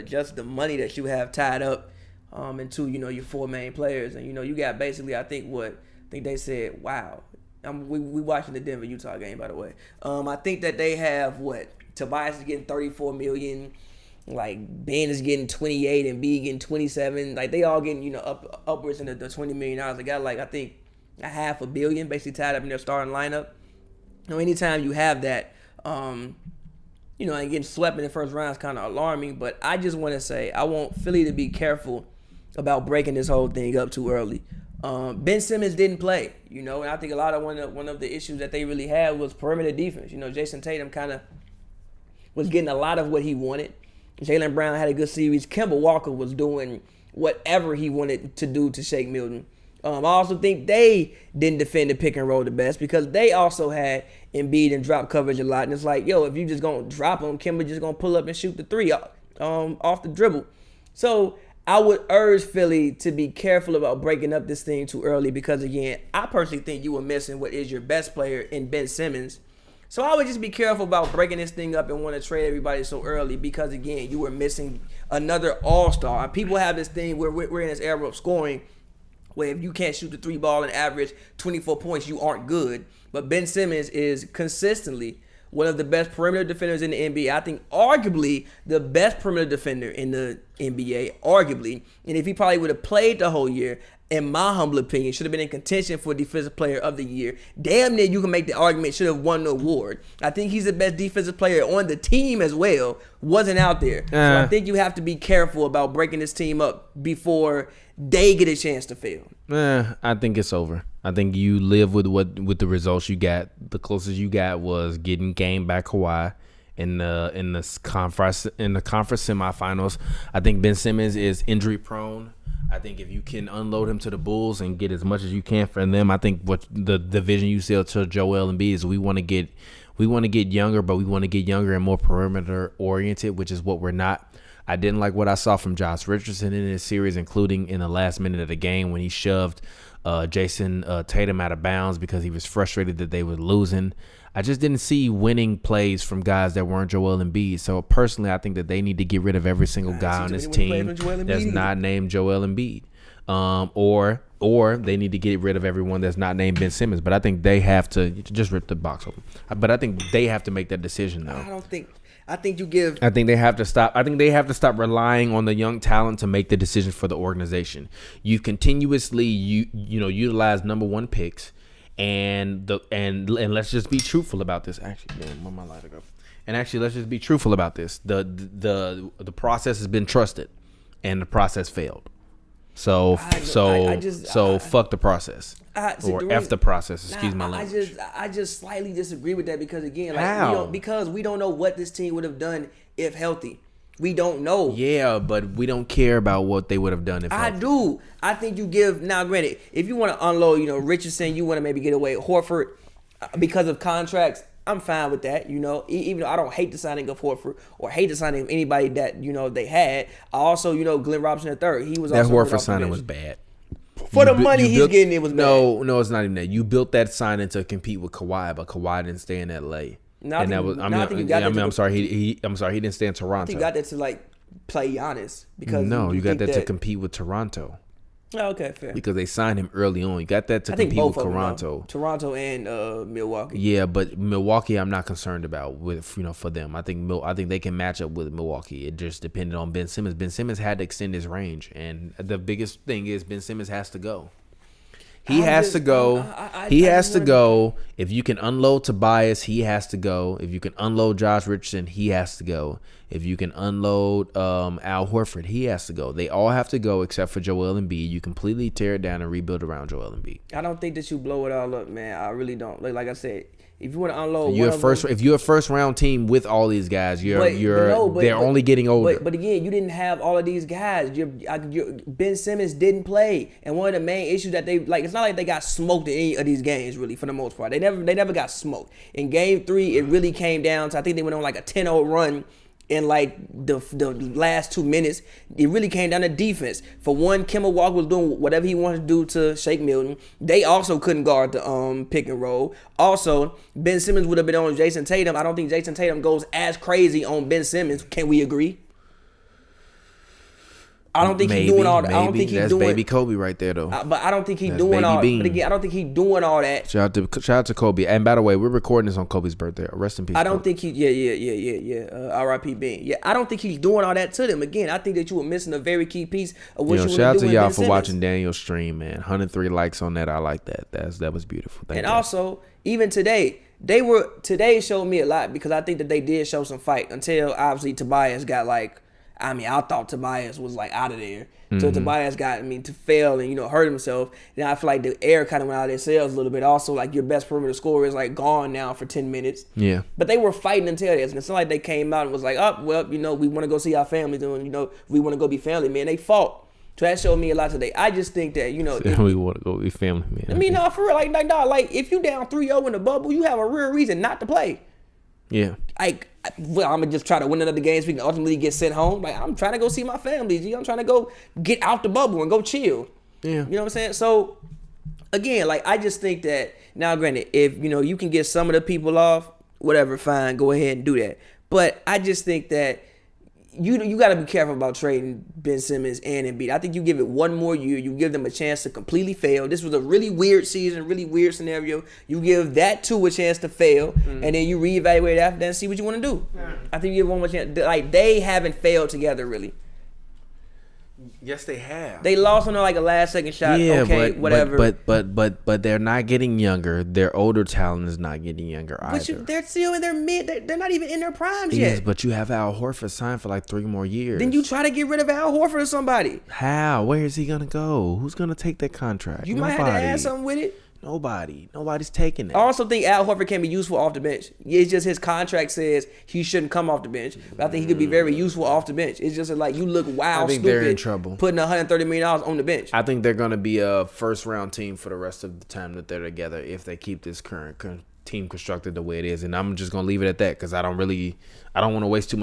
just the money that you have tied up into, your four main players. And, you got basically, I think they said, wow. We watching the Denver Utah game, by the way. I think that they have Tobias is getting $34 million, like Ben is getting 28 and B getting 27. Like they all getting upwards in the $20 million. They got I think $500 million basically tied up in their starting lineup. Anytime you have that, and getting swept in the first round is kind of alarming. But I just want to say I want Philly to be careful about breaking this whole thing up too early. Ben Simmons didn't play, and I think a lot of one of the issues that they really had was perimeter defense. Jason Tatum kind of was getting a lot of what he wanted. Jaylen Brown had a good series. Kemba Walker was doing whatever he wanted to do to Shake Milton. I also think they didn't defend the pick and roll the best because they also had Embiid and drop coverage a lot. And it's like, if you just going to drop him, Kemba just going to pull up and shoot the three off the dribble. So I would urge Philly to be careful about breaking up this thing too early because, again, I personally think you were missing what is your best player in Ben Simmons. So I would just be careful about breaking this thing up and want to trade everybody so early because, again, you were missing another all-star. People have this thing where we're in this era of scoring where if you can't shoot the three ball and average 24 points, you aren't good. But Ben Simmons is consistently one of the best perimeter defenders in the NBA. I think arguably the best perimeter defender in the NBA, arguably. And if he probably would have played the whole year, in my humble opinion, should have been in contention for Defensive Player of the Year. Damn near you can make the argument should have won the award. I think he's the best defensive player on the team as well. Wasn't out there. So I think you have to be careful about breaking this team up before they get a chance to fail. I think it's over. I think you live with the results you got. The closest you got was getting game by Kawhi in the conference semifinals. I think Ben Simmons is injury prone. I think if you can unload him to the Bulls and get as much as you can from them, I think what the vision you sell to Joel Embiid is we want to get younger, but we want to get younger and more perimeter oriented, which is what we're not. I didn't like what I saw from Josh Richardson in this series, including in the last minute of the game when he shoved Jason Tatum out of bounds because he was frustrated that they were losing. I just didn't see winning plays from guys that weren't Joel Embiid. So personally, I think that they need to get rid of every single guy on this team that's not named Joel Embiid. Or they need to get rid of everyone that's not named Ben Simmons. But I think they have to just rip the box open. But I think they have to make that decision though. I think they have to stop. I think they have to stop relying on the young talent to make the decision for the organization. You've continuously utilize number one picks. And let's just be truthful about this. Actually, damn, where my lighter go? And actually, let's just be truthful about this. The process has been trusted, and the process failed. So fuck the process, or F the process. Excuse my language. I just slightly disagree with that because again, How? We don't know what this team would have done if healthy. We don't know. Yeah, but we don't care about what they would have done if healthy. I do. I think you give now. Granted, if you want to unload, Richardson, you want to maybe get away Horford because of contracts. I'm fine with that. Even though I don't hate the signing of Horford or hate the signing of anybody that they had. I also Glenn Robinson III. He was that also Horford signing was bad. For the money he's getting, it was bad. No, it's not even that. You built that signing to compete with Kawhi, but Kawhi didn't stay in LA. I'm sorry. He didn't stay in Toronto. He got that to play Giannis because you got that to compete with Toronto. Oh, okay, fair. Because they signed him early on. You got that to compete with Toronto. Toronto and Milwaukee. Yeah, but Milwaukee, I'm not concerned about for them. I think they can match up with Milwaukee. It just depended on Ben Simmons. Ben Simmons had to extend his range, and the biggest thing is Ben Simmons has to go. He has to go. If you can unload Tobias, he has to go. If you can unload Josh Richardson, he has to go. If you can unload Al Horford, he has to go. They all have to go except for Joel Embiid. You completely tear it down and rebuild around Joel Embiid. I don't think that you blow it all up, man. I really don't. Like I said, if you want to unload, if you're a first round team with all these guys, they're only getting older. But again, you didn't have all of these guys. Ben Simmons didn't play, and one of the main issues that it's not like they got smoked in any of these games, really, for the most part. They never got smoked. In Game 3, it really came down to I think they went on a 10-0 run. In the last 2 minutes, it really came down to defense. For one, Kemba Walker was doing whatever he wanted to do to Shake Milton. They also couldn't guard the pick and roll. Also, Ben Simmons would have been on Jason Tatum. I don't think Jason Tatum goes as crazy on Ben Simmons. Can we agree? I don't think he's doing all that. I don't think he's that's doing baby Kobe right there though. But I don't think he's That's doing baby all. Bean. But again, I don't think he's doing all that. Shout out to Kobe. And by the way, we're recording this on Kobe's birthday. Rest in peace. I don't Kobe. think he. Yeah. R.I.P. Bean. Yeah, I don't think he's doing all that to them. Again, I think that you were missing a very key piece of what you want to do. Shout out to y'all for Simmons. watching Daniel's stream, man. 103 likes on that. I like that. That was beautiful. Thank And you. also, even today, today showed me a lot because I think that they did show some fight until obviously Tobias got I thought Tobias was out of there. So Tobias got to fail and hurt himself. Then I feel like the air kind of went out of their sails a little bit. Also, your best perimeter scorer is gone now for 10 minutes. Yeah. But they were fighting until this, and it's not like they came out and was like, "Oh, well, we want to go see our family doing, we want to go be family, man." They fought. So that showed me a lot today. I just think that we want to go be family, man. I mean, no, for real, if you down 3-0 in the bubble, you have a real reason not to play. Yeah. I'm gonna just try to win another game so we can ultimately get sent home. I'm trying to go see my family. G. I'm trying to go get out the bubble and go chill. Yeah. You know what I'm saying? So again, I just think that now, granted, if you can get some of the people off, whatever, fine, go ahead and do that. But I just think that you got to be careful about trading Ben Simmons and Embiid. I think you give it one more year. You give them a chance to completely fail. This was a really weird season, really weird scenario. You give that two a chance to fail, and then you reevaluate after that and see what you want to do. I think you give one more chance. They haven't failed together, really. Yes, they have. They lost on a last-second shot. Yeah, okay, whatever. But they're not getting younger. Their older talent is not getting younger either. But they're still in their mid. They're not even in their primes Yes, yet. but you have Al Horford signed for 3 more years. Then you try to get rid of Al Horford or somebody. How? Where is he gonna go? Who's gonna take that contract? You might have to add something with it. Nobody's taking it. I also think Al Horford can be useful off the bench. It's just his contract says he shouldn't come off the bench. But I think he could be very useful off the bench. It's just you look wild, I think stupid, they're in trouble. Putting $130 million on the bench. I think they're gonna be a first-round team for the rest of the time that they're together if they keep this current team constructed the way it is. And I'm just gonna leave it at that because I don't want to waste too much